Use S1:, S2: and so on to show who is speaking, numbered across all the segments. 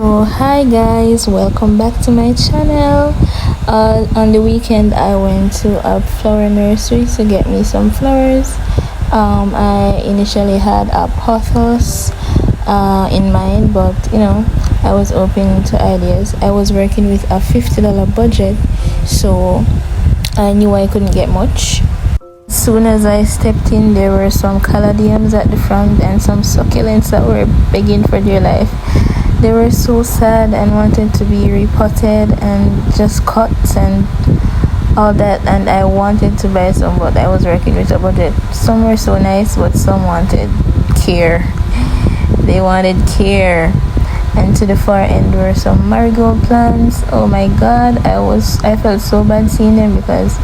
S1: So hi guys, welcome back to my channel. On the weekend I went to a flower nursery to get me some flowers. I initially had a pothos in mind, but I was open to ideas. I was working with a $50 budget, so I knew I couldn't get much. As soon as I stepped in, there were some caladiums at the front and some succulents that were begging for their life. They were so sad and wanted to be repotted and just cut and all that, and I wanted to buy some, but I was working with a budget. Some were so nice, but some wanted care. They wanted care. And to the far end were some marigold plants. Oh my god, I felt so bad seeing them because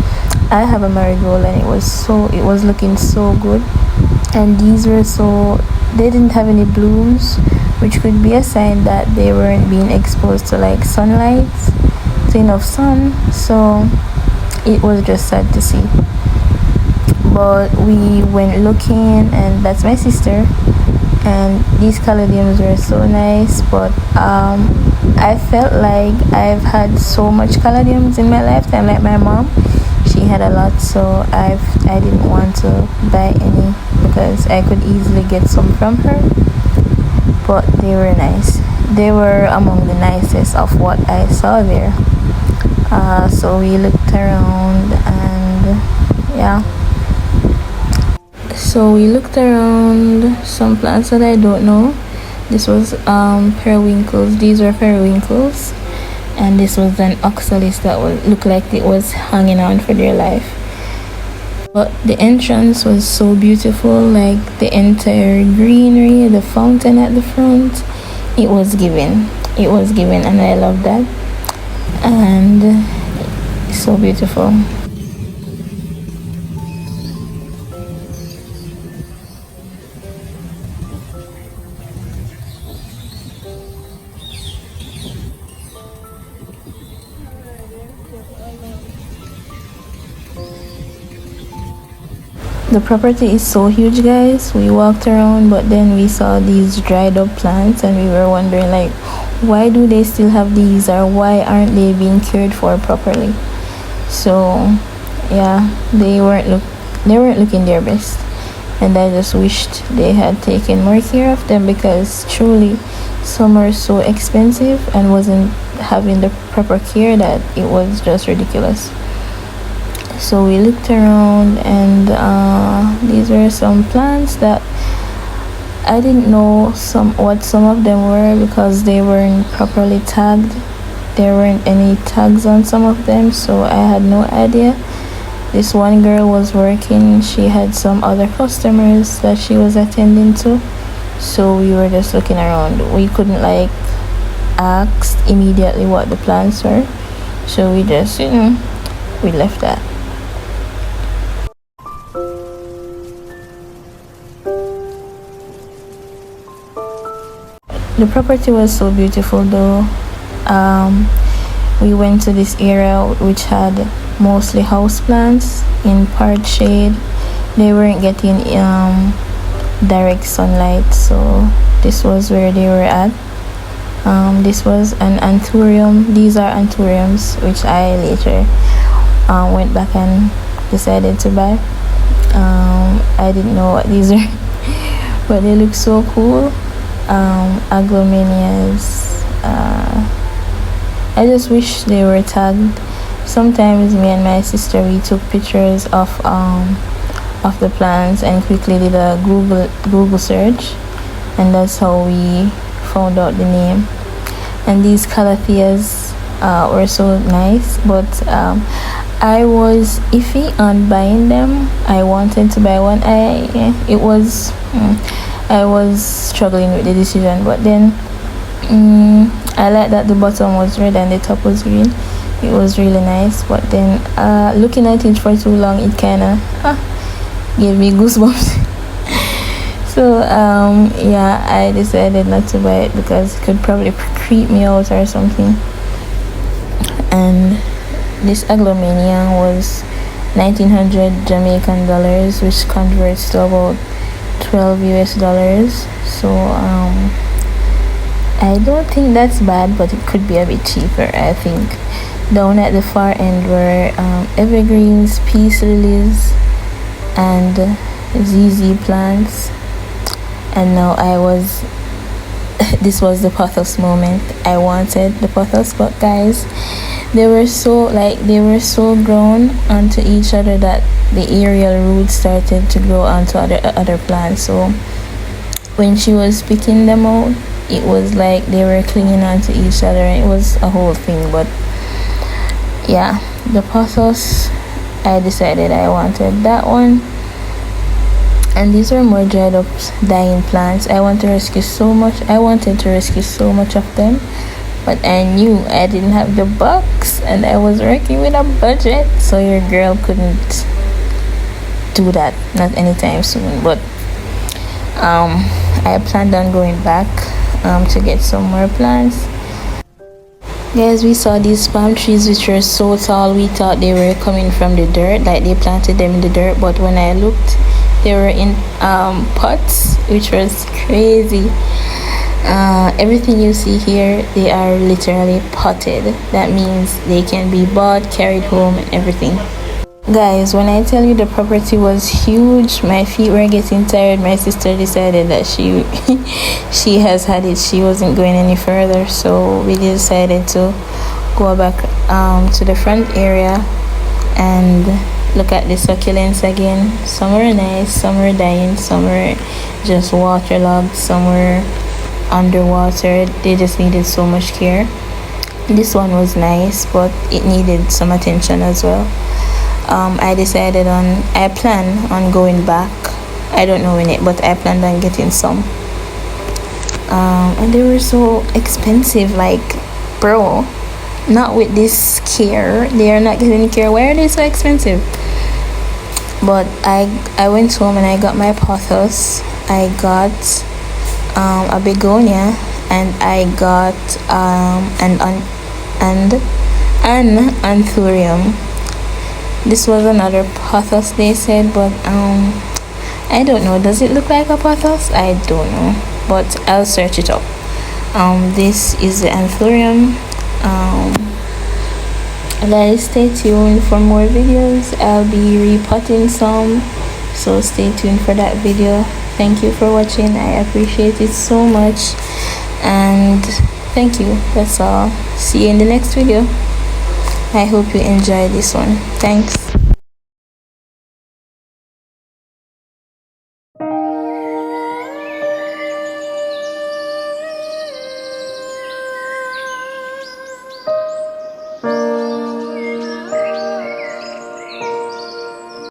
S1: I have a marigold and it was looking so good. And they didn't have any blooms, which could be a sign that they weren't being exposed to sunlight, to enough sun. So it was just sad to see. But we went looking, and that's my sister, and these caladiums were so nice. But I felt like I've had so much caladiums in my lifetime, like my mom. She had a lot, so I didn't want to buy any because I could easily get some from her. But they were nice. They were among the nicest of what I saw there. So we looked around, and yeah. So we looked around some plants that I don't know. This was periwinkles. These were periwinkles. And this was an oxalis that looked like it was hanging on for dear life. But the entrance was so beautiful, like the entire greenery, the fountain at the front. It was given, and I love that. And so beautiful. The property is so huge, guys. We walked around, but then we saw these dried up plants, and we were wondering why do they still have these, or why aren't they being cared for properly? So yeah, they weren't looking their best, and I just wished they had taken more care of them, because truly some are so expensive and wasn't having the proper care that it was just ridiculous. So we looked around, and these were some plants that I didn't know what some of them were because they weren't properly tagged. There weren't any tags on some of them, so I had no idea. This one girl was working. She had some other customers that she was attending to, so we were just looking around. We couldn't ask immediately what the plants were, so we just we left that. The property was so beautiful, though. We went to this area which had mostly house plants in part shade. They weren't getting direct sunlight, so this was where they were at. This was an anthurium. These are anthuriums, which I later went back and decided to buy. I didn't know what these are, but they look so cool. Agglomanias. I just wish they were tagged. Sometimes me and my sister, we took pictures of the plants and quickly did a Google search, and that's how we found out the name. And these calatheas were so nice, but I was iffy on buying them. I wanted to buy one. I was struggling with the decision, but then I like that the bottom was red and the top was green. It was really nice, but then looking at it for too long, it kind of gave me goosebumps. So yeah, I decided not to buy it because it could probably creep me out or something. And this agglomania was 1900 Jamaican dollars, which converts to about $12 US. So I don't think that's bad, but it could be a bit cheaper. I think down at the far end were evergreens, peace lilies, and ZZ plants. And now I was this was the pothos moment. I wanted the pothos, but guys, they were so grown onto each other that the aerial roots started to grow onto other plants. So when she was picking them out, it was like they were clinging onto each other, and it was a whole thing. But yeah, the pothos, I decided I wanted that one. And these are more dried up dying plants. I wanted to rescue so much of them, but I knew I didn't have the bucks, and I was working with a budget, so your girl couldn't do that, not anytime soon. But I planned on going back to get some more plants. Guys, we saw these palm trees which were so tall, we thought they were coming from the dirt, like they planted them in the dirt. But when I looked, they were in pots, which was crazy. Everything you see here, they are literally potted. That means they can be bought, carried home, and everything. Guys, when I tell you the property was huge, my feet were getting tired. My sister decided that she she has had it, she wasn't going any further, so we decided to go back to the front area and look at the succulents again. Some were nice, some were dying, some were just waterlogged, some were underwater. They just needed so much care. This one was nice, but it needed some attention as well. I plan on going back. I don't know when but I planned on getting some. And they were so expensive, like, bro, not with this care. They are not getting care. Why are they so expensive? But I went home and I got my pothos. I got a begonia, and I got an anthurium. This was another pothos, they said, but I don't know. Does it look like a pothos? I don't know, but I'll search it up. This is the anthurium. Guys, stay tuned for more videos. I'll be repotting some, so stay tuned for that video. Thank you for watching. I appreciate it so much, and thank you. That's all. See you in the next video. I hope you enjoyed this one. Thanks.